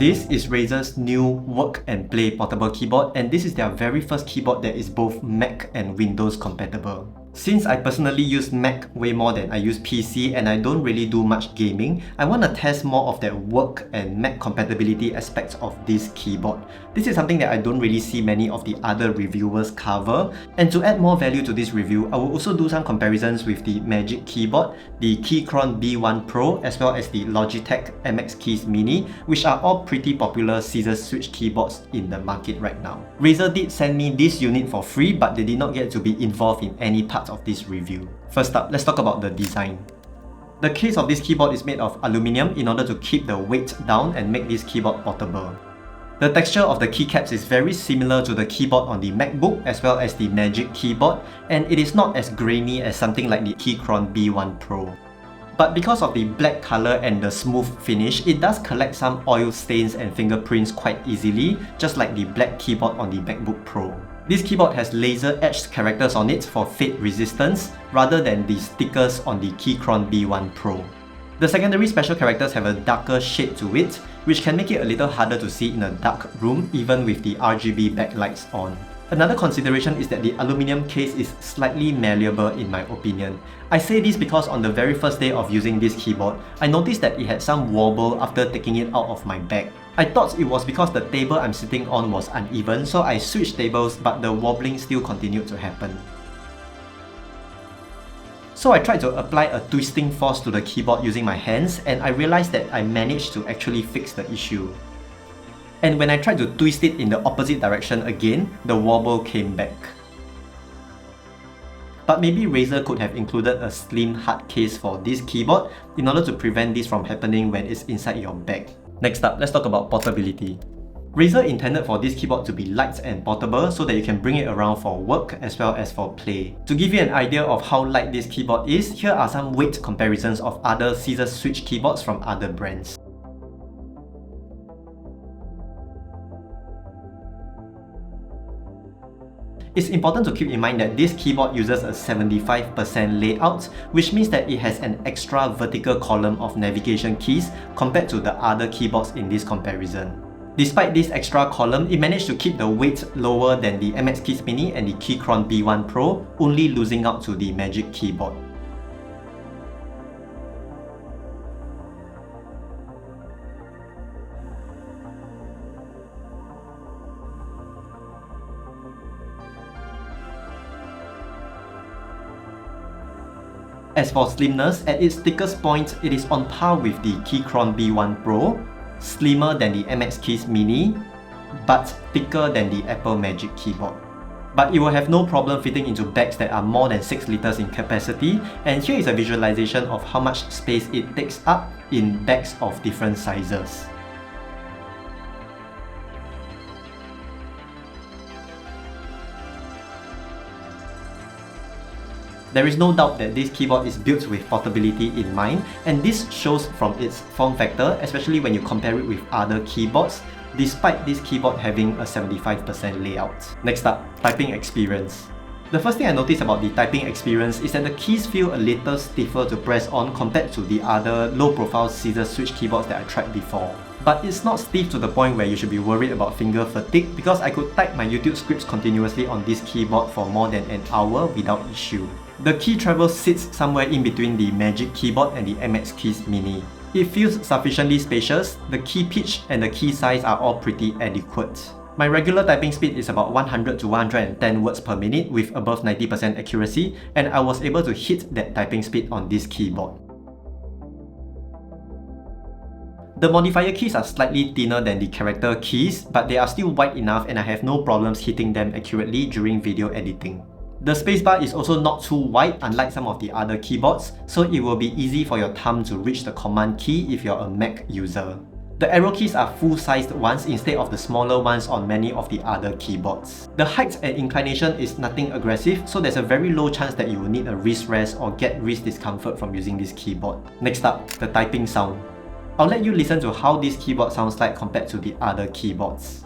This is Razer's new Work and Play portable keyboard, and this is their very first keyboard that is both Mac and Windows compatible. Since I personally use Mac way more than I use PC and I don't really do much gaming, I want to test more of that work and Mac compatibility aspects of this keyboard. This is something that I don't really see many of the other reviewers cover, and to add more value to this review, I will also do some comparisons with the Magic Keyboard, the Keychron B1 Pro, as well as the Logitech MX Keys Mini, which are all pretty popular scissor switch keyboards in the market right now. Razer did send me this unit for free, but they did not get to be involved in any part of this review. First up, let's talk about the design. The case of this keyboard is made of aluminium in order to keep the weight down and make this keyboard portable. The texture of the keycaps is very similar to the keyboard on the MacBook as well as the Magic Keyboard, and it is not as grainy as something like the Keychron B1 Pro. But because of the black color and the smooth finish, it does collect some oil stains and fingerprints quite easily, just like the black keyboard on the MacBook Pro. This keyboard has laser-etched characters on it for fade resistance, rather than the stickers on the Keychron B1 Pro. The secondary special characters have a darker shade to it, which can make it a little harder to see in a dark room even with the RGB backlights on. Another consideration is that the aluminium case is slightly malleable in my opinion. I say this because on the very first day of using this keyboard, I noticed that it had some wobble after taking it out of my bag. I thought it was because the table I'm sitting on was uneven, so I switched tables, but the wobbling still continued to happen. So I tried to apply a twisting force to the keyboard using my hands, and I realized that I managed to actually fix the issue. And when I tried to twist it in the opposite direction again, the wobble came back. But maybe Razer could have included a slim hard case for this keyboard in order to prevent this from happening when it's inside your bag. Next up, let's talk about portability. Razer intended for this keyboard to be light and portable so that you can bring it around for work as well as for play. To give you an idea of how light this keyboard is, here are some weight comparisons of other scissor switch keyboards from other brands. It's important to keep in mind that this keyboard uses a 75% layout, which means that it has an extra vertical column of navigation keys compared to the other keyboards in this comparison. Despite this extra column, it managed to keep the weight lower than the MX Keys Mini and the Keychron B1 Pro, only losing out to the Magic Keyboard. As for slimness, at its thickest point, it is on par with the Keychron B1 Pro, slimmer than the MX Keys Mini, but thicker than the Apple Magic Keyboard. But it will have no problem fitting into bags that are more than 6 liters in capacity, and here is a visualization of how much space it takes up in bags of different sizes. There is no doubt that this keyboard is built with portability in mind, and this shows from its form factor, especially when you compare it with other keyboards, despite this keyboard having a 75% layout. Next up, typing experience. The first thing I noticed about the typing experience is that the keys feel a little stiffer to press on compared to the other low-profile scissor switch keyboards that I tried before. But it's not stiff to the point where you should be worried about finger fatigue, because I could type my YouTube scripts continuously on this keyboard for more than an hour without issue. The key travel sits somewhere in between the Magic Keyboard and the MX Keys Mini. It feels sufficiently spacious, the key pitch and the key size are all pretty adequate. My regular typing speed is about 100 to 110 words per minute with above 90% accuracy, and I was able to hit that typing speed on this keyboard. The modifier keys are slightly thinner than the character keys, but they are still wide enough and I have no problems hitting them accurately during video editing. The spacebar is also not too wide, unlike some of the other keyboards, so it will be easy for your thumb to reach the command key if you're a Mac user. The arrow keys are full-sized ones instead of the smaller ones on many of the other keyboards. The height and inclination is nothing aggressive, so there's a very low chance that you will need a wrist rest or get wrist discomfort from using this keyboard. Next up, the typing sound. I'll let you listen to how this keyboard sounds like compared to the other keyboards.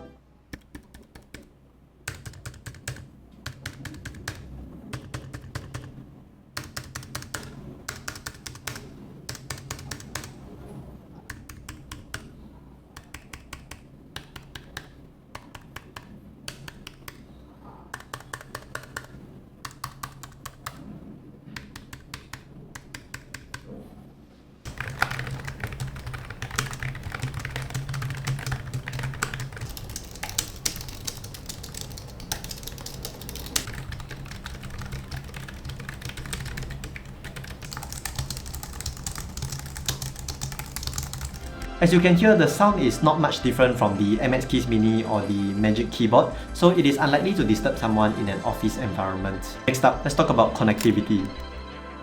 As you can hear, the sound is not much different from the MX Keys Mini or the Magic Keyboard, so it is unlikely to disturb someone in an office environment. Next up, let's talk about connectivity.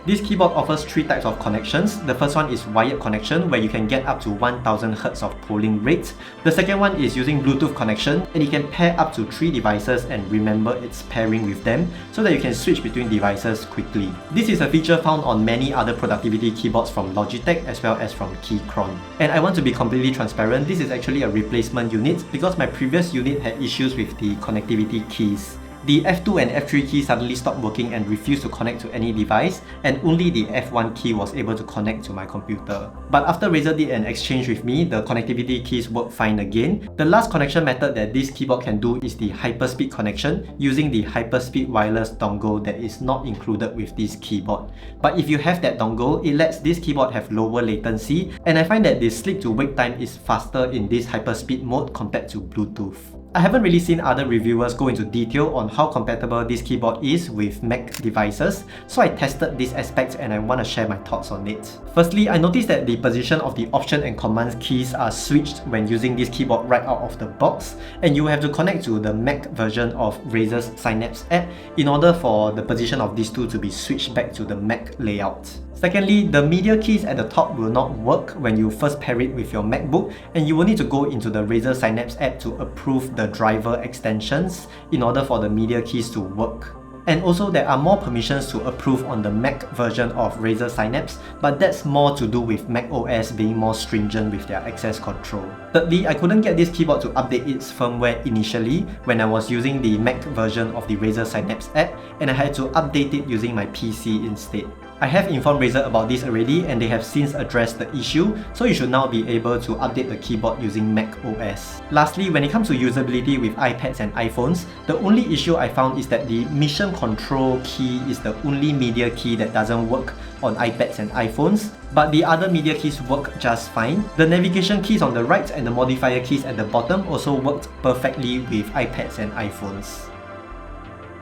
This keyboard offers 3 types of connections. The first one is wired connection, where you can get up to 1000 Hz of polling rate. The second one is using Bluetooth connection, and you can pair up to 3 devices and remember its pairing with them so that you can switch between devices quickly. This is a feature found on many other productivity keyboards from Logitech as well as from Keychron. And I want to be completely transparent, this is actually a replacement unit because my previous unit had issues with the connectivity keys. The F2 and F3 keys suddenly stopped working and refused to connect to any device, and only the F1 key was able to connect to my computer. But after Razer did an exchange with me, the connectivity keys work fine again. The last connection method that this keyboard can do is the hyperspeed connection using the hyperspeed wireless dongle that is not included with this keyboard. But if you have that dongle, it lets this keyboard have lower latency, and I find that the sleep to wake time is faster in this hyperspeed mode compared to Bluetooth. I haven't really seen other reviewers go into detail on how compatible this keyboard is with Mac devices, so I tested this aspect and I want to share my thoughts on it. Firstly, I noticed that the position of the Option and Command keys are switched when using this keyboard right out of the box, and you have to connect to the Mac version of Razer's Synapse app in order for the position of these two to be switched back to the Mac layout. Secondly, the media keys at the top will not work when you first pair it with your MacBook, and you will need to go into the Razer Synapse app to approve the driver extensions in order for the media keys to work. And also, there are more permissions to approve on the Mac version of Razer Synapse, but that's more to do with Mac OS being more stringent with their access control. Thirdly, I couldn't get this keyboard to update its firmware initially when I was using the Mac version of the Razer Synapse app, and I had to update it using my PC instead. I have informed Razer about this already, and they have since addressed the issue, so you should now be able to update the keyboard using Mac OS. Lastly, when it comes to usability with iPads and iPhones, the only issue I found is that the mission control key is the only media key that doesn't work on iPads and iPhones, but the other media keys work just fine. The navigation keys on the right and the modifier keys at the bottom also worked perfectly with iPads and iPhones.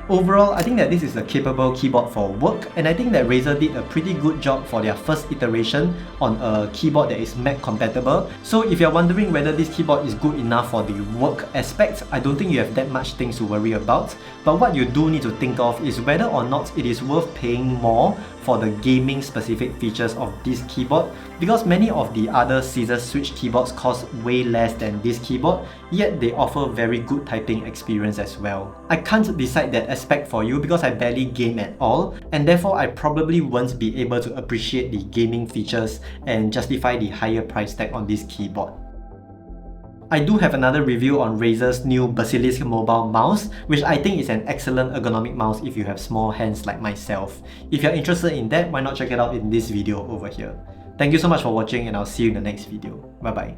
Overall, I think that this is a capable keyboard for work, and I think that Razer did a pretty good job for their first iteration on a keyboard that is Mac compatible. So if you're wondering whether this keyboard is good enough for the work aspect, I don't think you have that much things to worry about. But what you do need to think of is whether or not it is worth paying more for the gaming specific features of this keyboard, because many of the other scissor switch keyboards cost way less than this keyboard, yet they offer very good typing experience as well. I can't decide that aspect for you because I barely game at all, and therefore I probably won't be able to appreciate the gaming features and justify the higher price tag on this keyboard. I do have another review on Razer's new Basilisk mobile mouse, which I think is an excellent ergonomic mouse if you have small hands like myself. If you're interested in that, why not check it out in this video over here. Thank you so much for watching, and I'll see you in the next video. Bye bye.